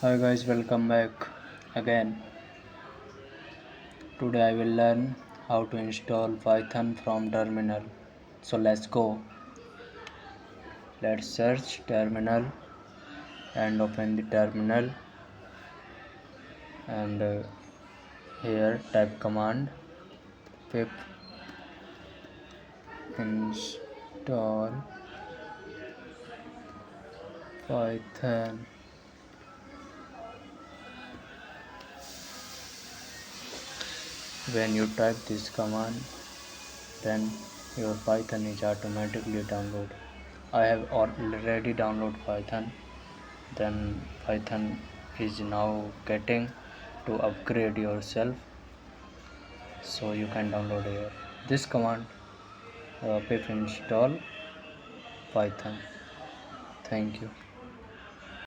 Hi guys, welcome back again. Today I will learn how to install Python from terminal. So let's go. Let's search terminal and open the terminal and here type command pip install Python. When you type this command, then your Python is automatically downloaded. I have already downloaded Python. Then Python is now getting to upgrade yourself, so you can download here this command pip install Python. Thank you.